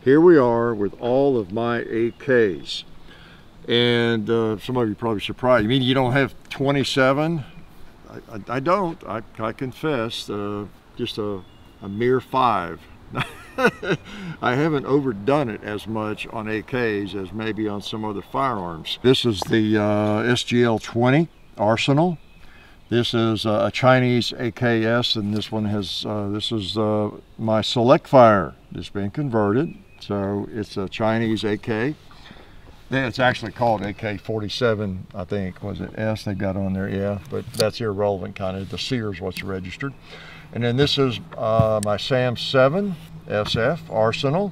here we are with all of my AKs. And some of you probably surprised. You mean you don't have 27? I don't. I confess, just a mere 5. I haven't overdone it as much on AKs as maybe on some other firearms. This is the SGL-20 Arsenal. This is a Chinese AKS, and this one has, this is my Select Fire. It's been converted, so it's a Chinese AK. It's actually called AK-47, I think. Was it S they got on there? Yeah, but that's irrelevant kind of. The Sears what's registered. And then this is my SAM-7 SF Arsenal.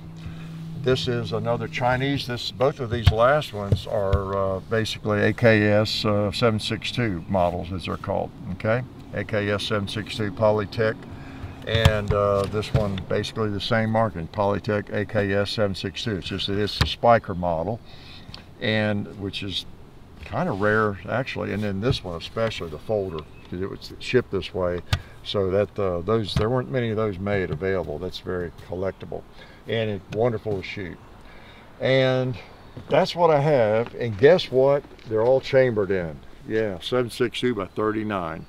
This is another Chinese. Both of these last ones are basically AKS 762 models, as they're called. Okay, AKS 762 Polytech, and this one basically the same marking, Polytech AKS 762. It's just that it's the spiker model, and which is kind of rare actually. And then this one especially, the folder, because it was shipped this way, so that there weren't many of those made available. That's very collectible, and it's wonderful to shoot. And that's what I have. And guess what? They're all chambered in. Yeah, 7.62 by 39.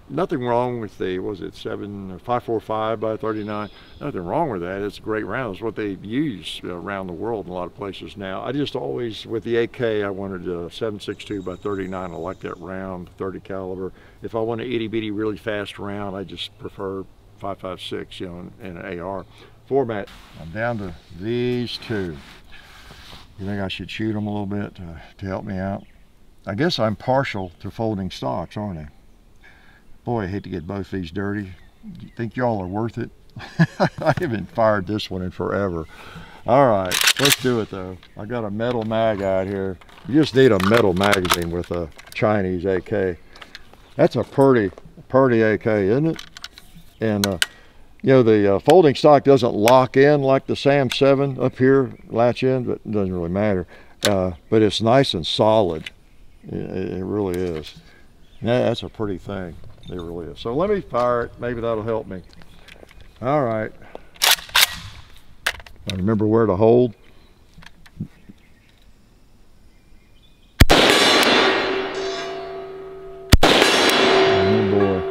Nothing wrong with the, was it 5.45 by 39? Nothing wrong with that. It's a great round. It's what they use around the world in a lot of places now. I just always, with the AK, I wanted a 7.62 by 39. I like that round, 30 caliber. If I want an itty bitty, really fast round, I just prefer 5.56, you know, in an AR format. I'm down to these two. You think I should shoot them a little bit to help me out? I guess I'm partial to folding stocks, aren't I? Boy, I hate to get both these dirty. You think y'all are worth it? I haven't fired this one in forever. All right, let's do it though. I got a metal mag out here. You just need a metal magazine with a Chinese AK. That's a pretty AK, isn't it? And you know, the folding stock doesn't lock in like the SAM-7 up here, latch in, but it doesn't really matter. But it's nice and solid. It really is. Yeah, that's a pretty thing. It really is. So let me fire it. Maybe that'll help me. All right. I remember where to hold. Oh boy.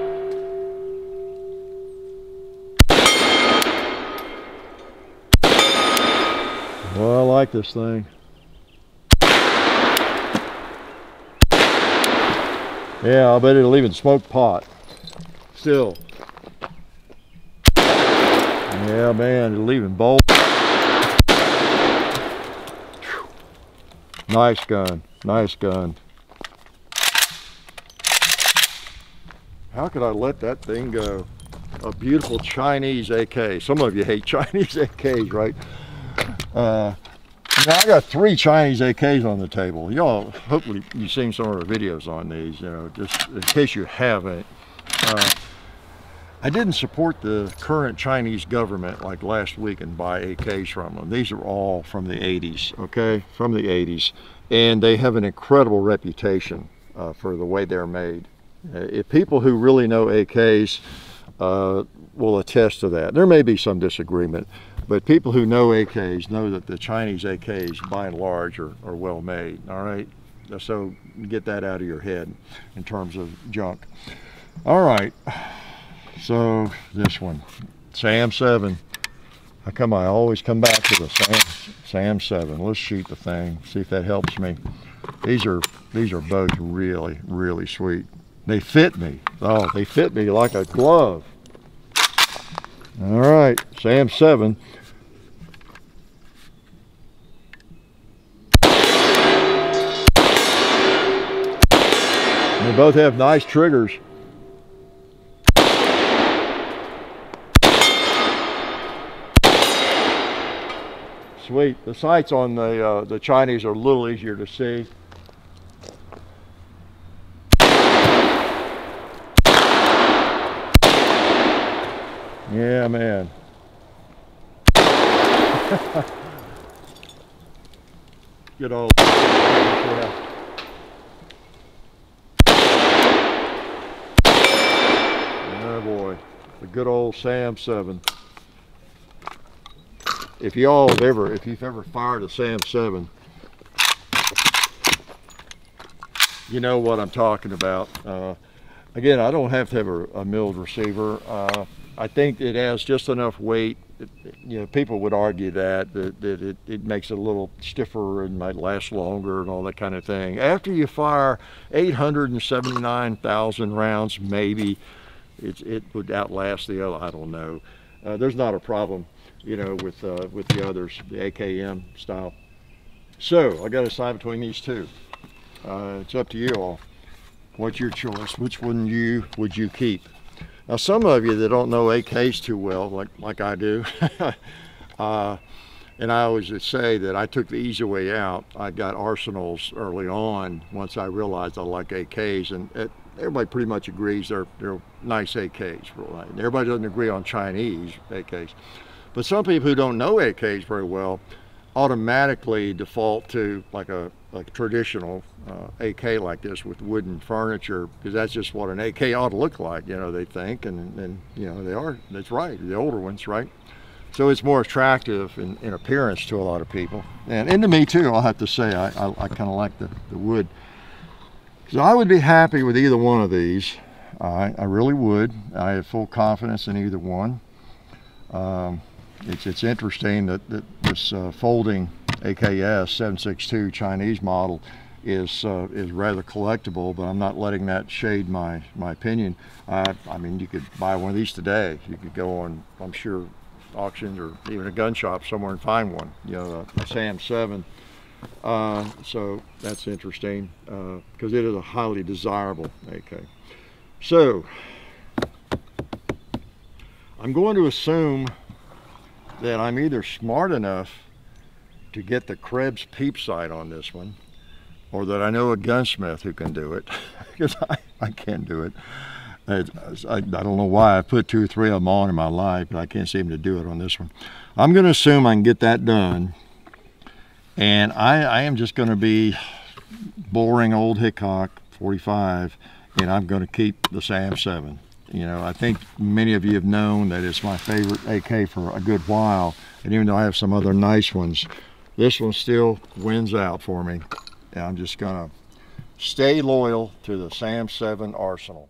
Well, I like this thing. Yeah, I bet it'll even smoke pot. Still. Yeah, man, it'll even bolt. Nice gun, nice gun. How could I let that thing go? A beautiful Chinese AK. Some of you hate Chinese AKs, right? Now I got 3 Chinese AKs on the table. Y'all, hopefully you've seen some of our videos on these, you know, just in case you haven't. I didn't support the current Chinese government like last week and buy AKs from them. These are all from the 80s, okay? From the 80s. And they have an incredible reputation for the way they're made. If people who really know AKs will attest to that. There may be some disagreement, but people who know AKs know that the Chinese AKs, by and large, are well made, all right? So get that out of your head in terms of junk. All right, so this one, SAM-7. How come I always come back to the SAM-7? Let's shoot the thing, see if that helps me. These are both really, really sweet. They fit me. Oh, they fit me like a glove. All right, SAM-7. They both have nice triggers. Sweet. The sights on the Chinese are a little easier to see. Yeah, man. Good old. Yeah. Oh boy, the good old SAM-7. if you've ever fired a Sam 7, you know what I'm talking about. Again, I don't have to have a milled receiver. I think it has just enough weight. You know, people would argue that it makes it a little stiffer and might last longer and all that kind of thing. After you fire 879,000 rounds, maybe it would outlast the other. I don't know. There's not a problem, you know, with the others, the AKM style. So I got to decide between these two. It's up to you all. What's your choice? Which one would you keep? Now, some of you that don't know AKs too well, like I do, and I always just say that I took the easy way out. I got arsenals early on once I realized I like AKs, and everybody pretty much agrees they're nice AKs. Right? Everybody doesn't agree on Chinese AKs, but some people who don't know AKs very well automatically default to like a traditional AK like this with wooden furniture, because that's just what an AK ought to look like, you know, they think, and you know, they are. That's right, the older ones, right? So it's more attractive in appearance to a lot of people, and to me too. I'll have to say I kind of like the wood. So I would be happy with either one of these. I really would. I have full confidence in either one. It's interesting that this folding AKS 7.62 Chinese model is rather collectible, but I'm not letting that shade my opinion. I mean, you could buy one of these today. You could go on, I'm sure, auctions or even a gun shop somewhere and find one. You know, a Sam 7. So that's interesting because it is a highly desirable AK. So I'm going to assume that I'm either smart enough to get the Krebs peep sight on this one, or that I know a gunsmith who can do it, because I can't do it. I don't know why. I've put 2 or 3 of them on in my life, but I can't seem to do it on this one. I'm going to assume I can get that done, and I am just going to be boring old Hickok45, and I'm going to keep the Sam 7. You know, I think many of you have known that it's my favorite AK for a good while, and even though I have some other nice ones, this one still wins out for me. And I'm just gonna stay loyal to the Sam 7 arsenal.